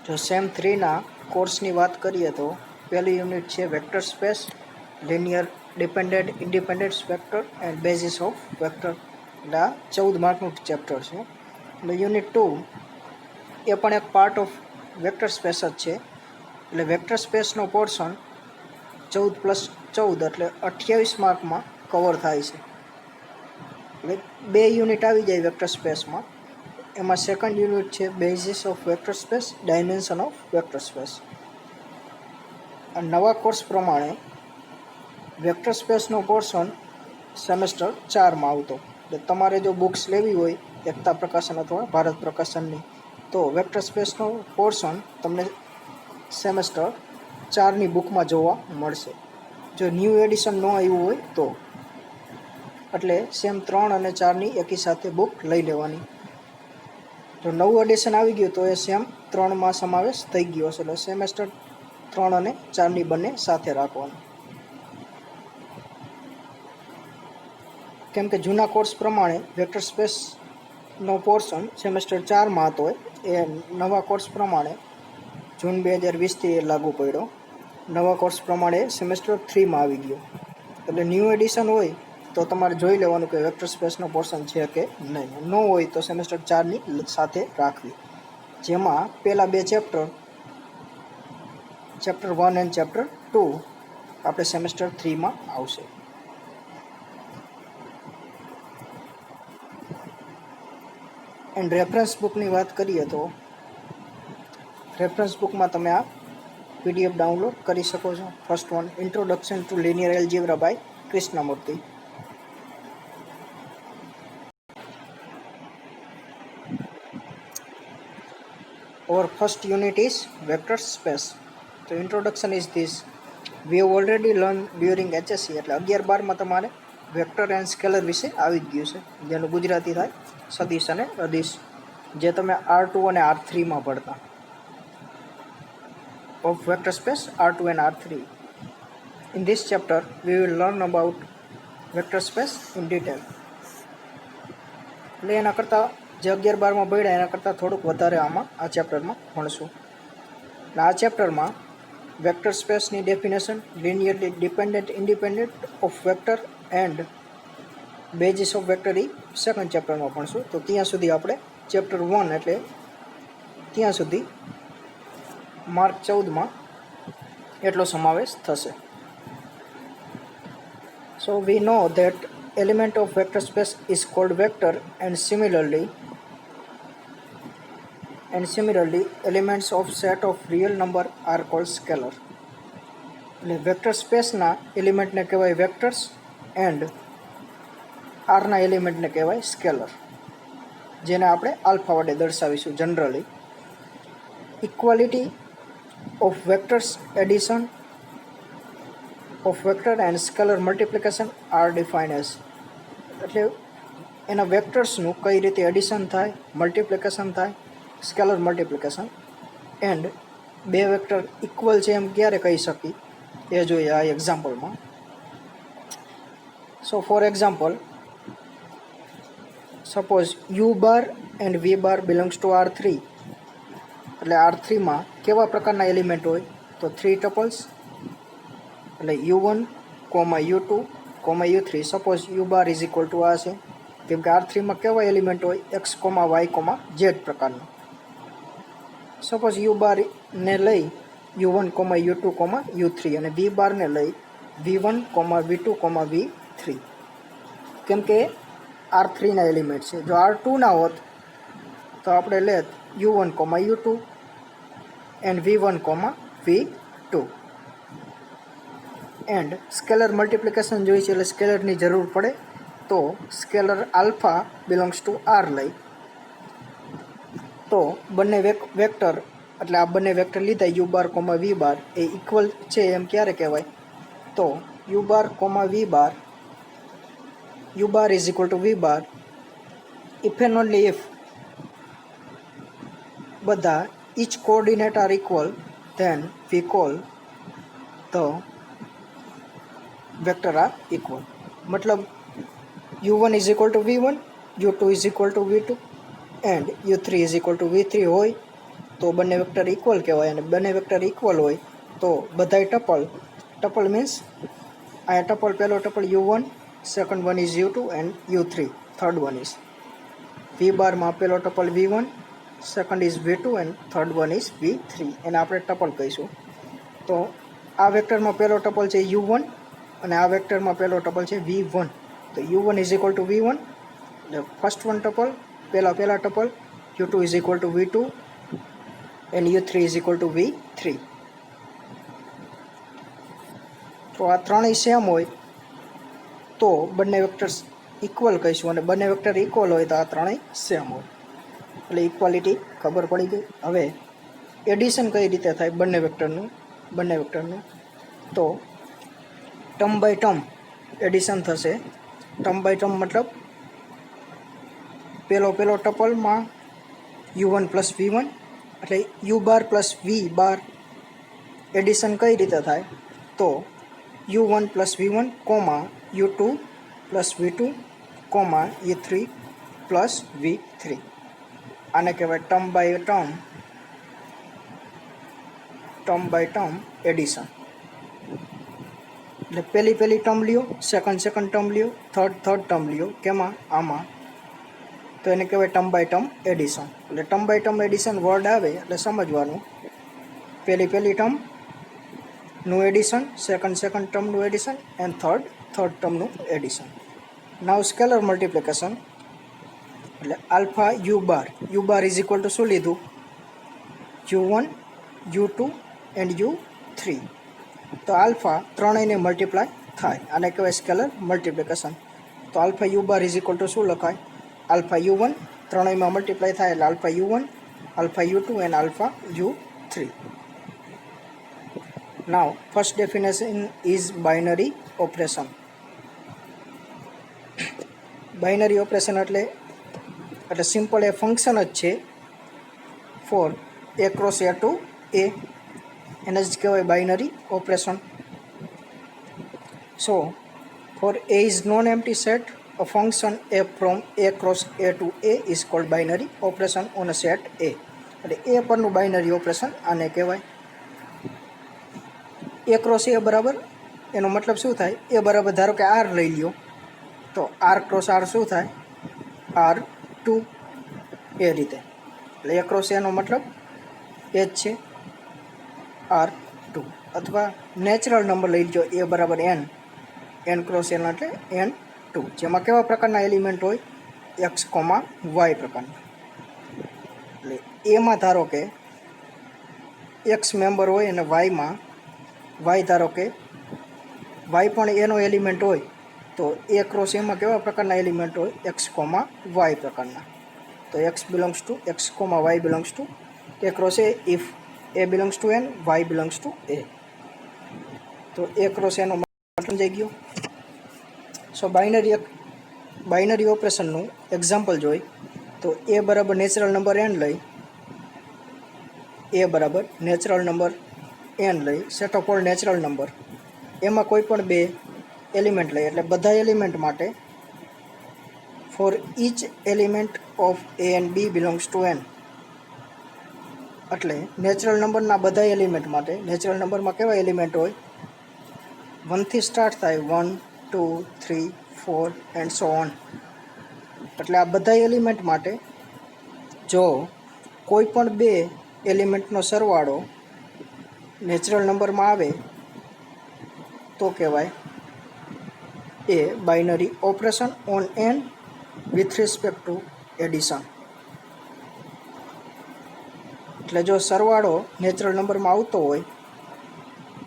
જો સેમ 3ના કોર્સની વાત કરીએ તો પહેલી યુનિટ છે vector space, linear dependent independent vector and basis of vector. એટલે આ 14 માર્કનું ચેપ્ટર છે. એટલે યુનિટ 2 એ પણ એક પાર્ટ ઓફ વેક્ટર સ્પેસ જ છે. એટલે વેક્ટર સ્પેસનો પોર્શન 14+14 એટલે 28 માર્કમાં કવર થાય છે. એટલે 2 યુનિટ આવી જાય વેક્ટર સ્પેસમાં. એમાં સેકન્ડ યુનિટ છે basis of vector space, dimension of vector space. નવા કોર્સ પ્રમાણે વેક્ટર સ્પેસનો પોર્શન સેમેસ્ટર 4માં આવતો. એટલે તમારે જો બુક્સ લેવી હોય એકતા પ્રકાશન અથવા ભારત પ્રકાશનની, તો વેક્ટર સ્પેસનો પોર્શન તમને સેમેસ્ટર 4ની બુકમાં જોવા મળશે. જો ન્યૂ એડિશન ન આવ્યું હોય તો. એટલે સેમ 3 અને 4ની એકી સાથે બુક લઈ લેવાની. જો નવું એડિશન આવી ગયું તો એ સેમ 3માં સમાવેશ થઈ ગયો છે. એટલે સેમેસ્ટર 3 અને 4ની બંને સાથે રાખવાનું. કેમ કે જૂના કોર્સ પ્રમાણે વેક્ટર સ્પેસનો પોર્શન સેમેસ્ટર 4માં હતો, એ નવા કોર્સ પ્રમાણે જૂન 2020થી એ લાગુ પડ્યો. નવા કોર્સ પ્રમાણે સેમેસ્ટર 3માં આવી ગયો. એટલે ન્યૂ એડિશન હોય તો તમારે જોઈ લેવાનું કે વેક્ટર સ્પેસનો પોર્શન છે કે નહીં. ન હોય તો સેમેસ્ટર 4ની સાથે રાખવી. જેમાં પહેલાં 2 ચેપ્ટર 1 એન્ડ ચેપ્ટર 2 આપણે સેમેસ્ટર 3માં આવશે. એન્ડ રેફરન્સ બુકની વાત કરીએ તો રેફરન્સ બુકમાં તમે આ PDF ડાઉનલોડ કરી શકો છો. First one, introduction to linear algebra by Krishnamurthy. Our first unit is vector space. So introduction is this. We have already learned during HSC. એટલે 11-12માં તમારે વેક્ટર એન્ડ સ્કેલર વિશે આવી જ ગયું છે, જેનું ગુજરાતી થાય સદિશ અને અદિશ, જે તમે R2 અને R3માં ભણતા. Of vector space R2 and R3. In this chapter we will learn about vector space in detail. એટલે એના કરતાં જે 11-12માં ભણ્યા એના કરતાં થોડુંક વધારે આમાં આ ચેપ્ટરમાં ભણશું. અને આ ચેપ્ટરમાં વેક્ટર સ્પેસની definition, linearly dependent independent of vector and basis of vector એ સેકન્ડ ચેપ્ટરમાં ભણશું. તો ત્યાં સુધી આપણે ચેપ્ટર 1 એટલે ત્યાં સુધી માર્ક 14માં એટલો સમાવેશ થશે. So we know that element of vector space is called vector and similarly elements of set of real number are called scalar. એટલે વેક્ટર સ્પેસના એલિમેન્ટને કહેવાય વેક્ટર્સ એન્ડ આરના એલિમેન્ટને કહેવાય સ્કેલર, જેને આપણે આલ્ફા વડે દર્શાવીશું generally. Equality of vectors addition of vector and scalar multiplication are defined as. એટલે એના વેક્ટર્સનું કઈ રીતે એડિશન થાય, મલ્ટિપ્લિકેશન થાય, સ્કેલર મલ્ટિપ્લિકેશન, એન્ડ બે વેક્ટર ઇક્વલ છે એમ ક્યારે કહી શકી એ જોઈએ આ એક્ઝામ્પલમાં. So for example, suppose U bar and V bar belongs to R3. એટલે R3માં કેવા પ્રકારના એલિમેન્ટ હોય તો 3 ટપલ્સ, એટલે U1, U2, U3. Suppose U bar is equal two આ છે, કેમ કે R3માં કેવા એલિમેન્ટ હોય X, Y, Z પ્રકારના. સપોઝ U બારને લઈ U1, U2, U3 અને V બારને લઈ V1, V2, V3, કેમ કે R3ના એલિમેન્ટ છે. જો R2ના હોત તો આપણે લેત U1, U2 and V1, V2. And scalar multiplication જોઈ છે એટલે સ્કેલરની જરૂર પડે, તો scalar alpha belongs to R લઈ તો બંને વેક્ટર, એટલે આ બંને વેક્ટર લીધા U બાર, V બાર એ ઇક્વલ છે એમ ક્યારે કહેવાય તો U bar, U bar is equal two V bar if and only if બધા each coordinate are equal, then we call the vector are equal. મતલબ U1 is equal to V1, U2 is equal to V2 and U3 is equal to V3 હોય તો બંને vector equal કહેવાય, અને બંને vector equal હોય તો બધાય ટપલ મીન્સ અહીંયા ટપલ, પહેલો ટપલ u1, second one is u2 and u3, third one is v બારમાં પહેલો ટપલ v1, second is v2 and third one is v3, એને આપણે ટપલ કહીશું. તો આ વેક્ટરમાં પહેલો ટપલ છે u1 અને આ વેક્ટરમાં પહેલો ટપલ છે v1. તો u1 is equal two v1, એટલે ફર્સ્ટ વન ટપલ પહેલા ટપલ, u2 is equal two v2 and u3 is equal two v3. તો આ ત્રણેય સેમ હોય તો બંને વેક્ટર્સ ઇક્વલ કહીશું, અને બંને વેક્ટર ઇક્વલ હોય તો આ ત્રણેય સેમ હોય, એટલે ઇક્વાલિટી ખબર પડી ગઈ. હવે એડિશન કઈ રીતે થાય બંને વેક્ટરનું, તો ટર્મ બાય ટર્મ એડિશન થશે. ટર્મ બાય ટર્મ મતલબ પહેલો ટપલમાં u1 પ્લસ v1, એટલે u બાર પ્લસ v બાર એડિશન કઈ રીતે થાય, તો u1 plus v1 comma u2 plus v2 comma u3 plus v3. આને કહેવાય ટર્મ બાય ટર્મ એડિશન. એટલે પહેલી ટર્મ લ્યો, સેકન્ડ ટર્મ લ્યો, થર્ડ ટર્મ લ્યો, કેમાં આમાં, તો એને કહેવાય ટર્મ બાય ટર્મ એડિશન. એટલે term by term addition word આવે એટલે સમજવાનું, પહેલી ટર્મનું એડિશન, સેકન્ડ ટર્મનું એડિશન એન્ડ થર્ડ ટર્મનું એડિશન. નાવ સ્કેલર મલ્ટિપ્લિકેશન, એટલે alpha u bar is equal to શું લીધું, u1, u2 એન્ડ u3. તો આલ્ફા ત્રણેયને મલ્ટીપ્લાય થાય, આને કહેવાય સ્કેલર મલ્ટિપ્લિકેશન. તો alpha u bar is equal to શું લખાય, આલ્ફા u1 ત્રણેયમાં મલ્ટીપ્લાય થાય એટલે alpha u1, alpha u2 and alpha u3. Now first definition is binary operation. Binary operation એટલે સિમ્પલ એ ફંક્શન જ છે for a cross a to a, એને જ કહેવાય binary operation. So for a is non-empty set, a function f from a cross a to a is called binary operation on a set a. એટલે a પરનું binary operation આને કહેવાય. a cross a બરાબર, એનો મતલબ શું થાય, a બરાબર ધારો કે r લઈ લ્યો, તો r ક્રોસ r શું થાય, r2, એ રીતે. એટલે a ક્રોસ એનો મતલબ એ જ છે, r2. અથવા નેચરલ નંબર લઈ લો, a બરાબર n ક્રોસ n એટલે n2, જેમાં કેવા પ્રકારના એલિમેન્ટ હોય, x, y પ્રકારના. એટલે એમાં ધારો કે x મેમ્બર હોય અને y ધારો કે y પણ એનો એલિમેન્ટ હોય, તો a ક્રોસ એમાં કેવા પ્રકારના એલિમેન્ટ હોય, x, y પ્રકારના. તો x belongs to x, y belongs to a cross a if a belongs to n, y belongs to a. તો a ક્રોસ એનો મતલબ સમજાઈ ગયો. સો બાઇનરી ઓપરેશનનું એક્ઝામ્પલ જોઈ તો a બરાબર નેચરલ નંબર n લઈ, set of all natural number, એમાં કોઈ પણ બે એલિમેન્ટ લઈએ, એટલે બધા એલિમેન્ટ માટે for each element of a and b belongs to n. એટલે નેચરલ નંબરના બધા એલિમેન્ટ માટે, નેચરલ નંબરમાં કેવા એલિમેન્ટ હોય, 1 થી સ્ટાર્ટ થાય, 1, 2, 3, 4 એન્ડ સો ઓન. એટલે આ બધા એલિમેન્ટ માટે જો કોઈ પણ બે એલિમેન્ટનો સરવાળો નેચરલ નંબરમાં આવે તો કહેવાય એ binary operation on n with respect to addition. એટલે જો સરવાળો નેચરલ નંબરમાં આવતો હોય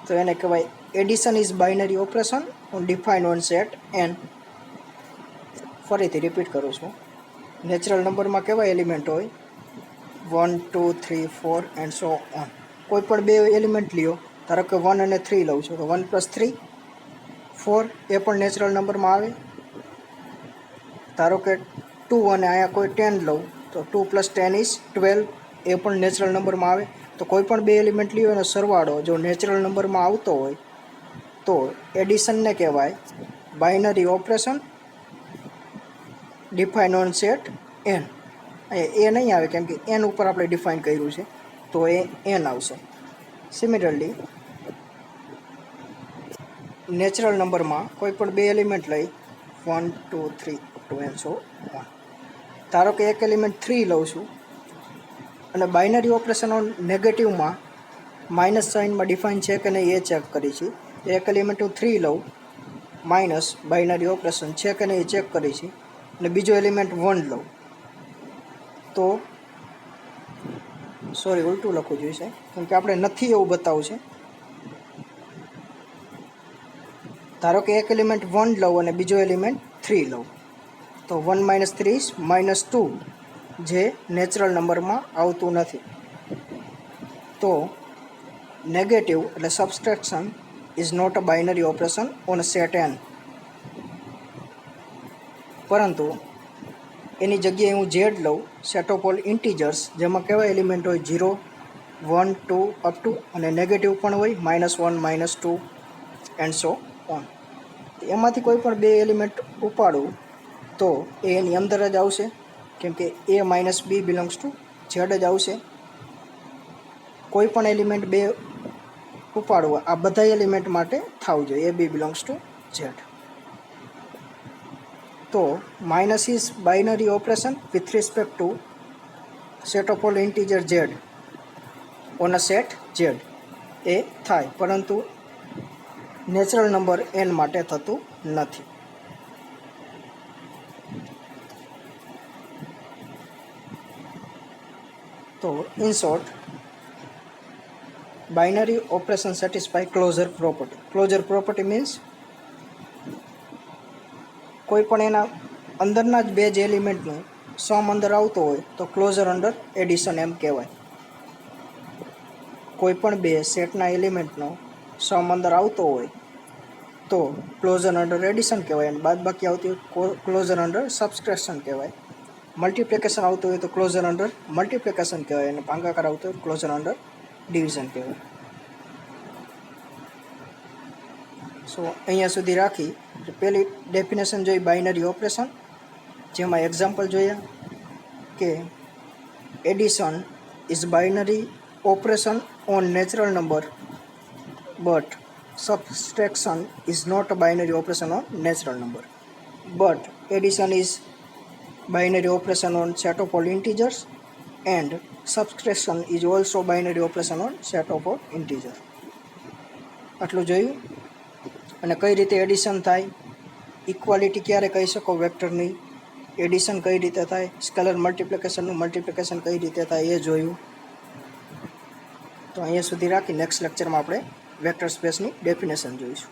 તો એને કહેવાય addition is binary operation on defined on set n. ફરીથી રિપીટ કરું છું, નેચરલ નંબરમાં કેવા એલિમેન્ટ હોય, 1, 2, 3, 4 એન્ડ સો ઓન. કોઈ પણ બે એલિમેન્ટ લ્યો, ધારો કે 1 અને 3 લઉં છું, તો 1 + 3 4, એ પણ નેચરલ નંબરમાં આવે. ધારો કે 2 અને અહીંયા કોઈ 10 લઉં તો 2 + 10 = 12, એ પણ નેચરલ નંબરમાં આવે. તો કોઈ પણ બે એલિમેન્ટ લ્યો એનો સરવાળો જો નેચરલ નંબરમાં આવતો હોય તો એડિશનને કહેવાય binary operation define on set n. અહીંયા એ નહીં આવે કેમ કે n ઉપર આપણે ડિફાઇન કર્યું છે. તો એ n આવશે. સિમિલરલી નેચરલ નંબરમાં કોઈ પણ બે એલિમેન્ટ લઈ 1 2 3 અપ ટુ n સો 1. ધારો કે એક એલિમેન્ટ 3 લઉં છું અને બાઇનરી ઓપરેશન ઓન નેગેટિવમાં માઇનસ સાઇનમાં ડિફાઇન છે કે નહીં એ ચેક કરી છે. એક એલિમેન્ટ હું 3 લઉં માઇનસ બાઇનરી ઓપરેશન છે કે નહીં એ ચેક કરી છે અને બીજો એલિમેન્ટ 1 લઉં તો સોરી ઉલટું લખવું જોઈશે કેમ કે આપણે નથી એવું બતાવવું છે. ધારો કે એક એલિમેન્ટ 1 લઉં અને બીજો એલિમેન્ટ 3 લઉં તો 1 - 3 ઇઝ -2 જે નેચરલ નંબરમાં આવતું નથી. તો નેગેટિવ એટલે subtraction is not a binary operation on set n. પરંતુ એની જગ્યાએ હું z લઉં સેટ ઓફ ઓલ ઇન્ટીજર્સ જેમાં કેવા એલિમેન્ટ હોય 0 1 2 અપ ટુ અને નેગેટિવ પણ હોય -1 -2 એન્ડ સો ઓન. એમાંથી કોઈ પણ બે એલિમેન્ટ ઉપાડું તો એ એની અંદર જ આવશે કેમ કે a - b belongs two z જ આવશે. કોઈ પણ એલિમેન્ટ બે ઉપાડવું આ બધા એલિમેન્ટ માટે થવું જોઈએ a b belongs two z. તો minus is binary operation with respect two set of all integer z on a set z એ થાય પરંતુ નેચરલ નંબર n માટે થતું નથી. તો in short binary operation satisfy closure property. Closure property means કોઈ પણ એના અંદરના જ બે જ એલિમેન્ટનું સમ અંદર આવતો હોય તો ક્લોઝર અંડર એડિશન એમ કહેવાય. કોઈ પણ બે સેટના એલિમેન્ટનો સમ અંદર આવતો હોય તો ક્લોઝર અંડર એડિશન કહેવાય અને બાદબાકી આવતી હોય ક્લોઝર અંડર સબસ્ટ્રેક્શન કહેવાય. મલ્ટિપ્લિકેશન આવતું હોય તો ક્લોઝર અંડર મલ્ટિપ્લિકેશન કહેવાય અને ભાગાકાર આવતો હોય ક્લોઝર અંડર ડિવિઝન કહેવાય. સો અહીંયા સુધી રાખી પહેલી ડેફિનેશન જોઈ બાઇનરી ઓપરેશન જેમાં એક્ઝામ્પલ જોયા કે addition is binary operation on natural number but subtraction is not a binary operation on natural number, but addition is binary operation on set of all integers and subtraction is also binary operation on set of all integers. આટલું જોયું અને કઈ રીતે addition થાય, equality ક્યારે કહી શકો વેક્ટરની, એડિશન કઈ રીતે થાય, સ્કેલર મલ્ટિપ્લિકેશનનું મલ્ટિપ્લિકેશન કઈ રીતે થાય એ જોયું. તો અહીંયા સુધી રાખી નેક્સ્ટ લેક્ચરમાં આપણે વેક્ટર સ્પેસની ડેફિનેશન જોઈશું.